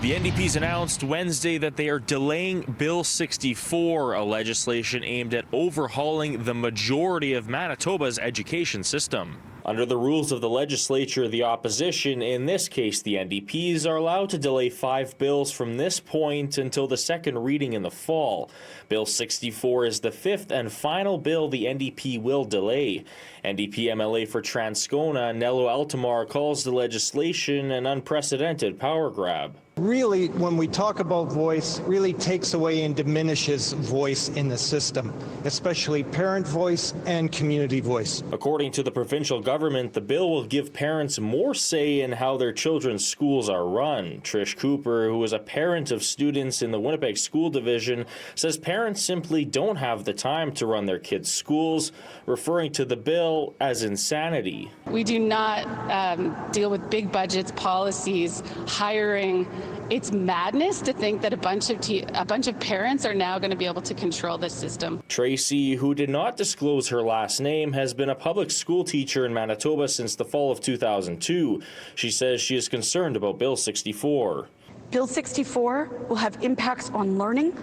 The NDP's announced Wednesday that they are delaying Bill 64, a legislation aimed at overhauling the majority of Manitoba's education system. Under the rules of the legislature, the opposition, in this case the NDPs, are allowed to delay 5 bills from this point until the second reading in the fall. Bill 64 is the 5th and final bill the NDP will delay. NDP MLA for Transcona, Nello Altamar, calls the legislation an unprecedented power grab. Really, when we talk about voice, really takes away and diminishes voice in the system, especially parent voice and community voice. According to the provincial government, the bill will give parents more say in how their children's schools are run. Trish Cooper, who is a parent of students in the Winnipeg School Division, says parents simply don't have the time to run their kids' schools, referring to the bill as insanity. We do not deal with big budgets, policies, hiring. It's madness to think that a bunch of parents are now going to be able to control this system. Tracy, who did not disclose her last name, has been a public school teacher in Manitoba since the fall of 2002. She says she is concerned about Bill 64. Bill 64 will have impacts on learning,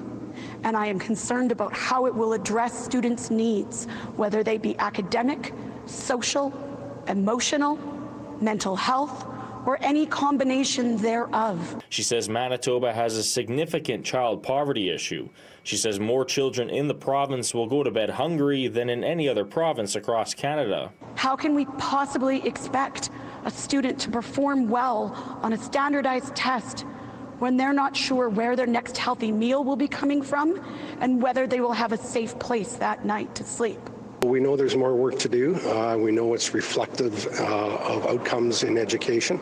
and I am concerned about how it will address students' needs, whether they be academic, social, emotional, mental health, or any combination thereof. She says Manitoba has a significant child poverty issue. She says more children in the province will go to bed hungry than in any other province across Canada. How can we possibly expect a student to perform well on a standardized test when they're not sure where their next healthy meal will be coming from and whether they will have a safe place that night to sleep? We know there's more work to do. We know it's reflective of outcomes in education.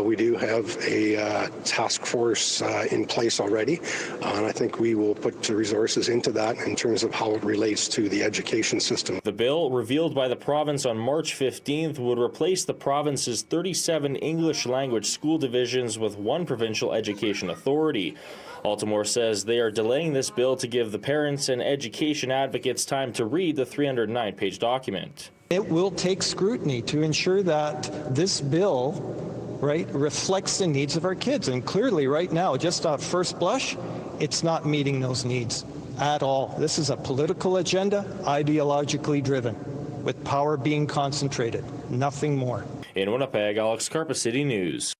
We do have a task force in place already, and I think we will put the resources into that in terms of how it relates to the education system. The bill, revealed by the province on March 15th, would replace the province's 37 English language school divisions with one provincial education authority. Altamore says they are delaying this bill to give the parents and education advocates time to read the 309-page document. It will take scrutiny to ensure that this bill, reflects the needs of our kids. And clearly right now, just at first blush, it's not meeting those needs at all. This is a political agenda, ideologically driven, with power being concentrated, nothing more. In Winnipeg, Alex Carpa, City News.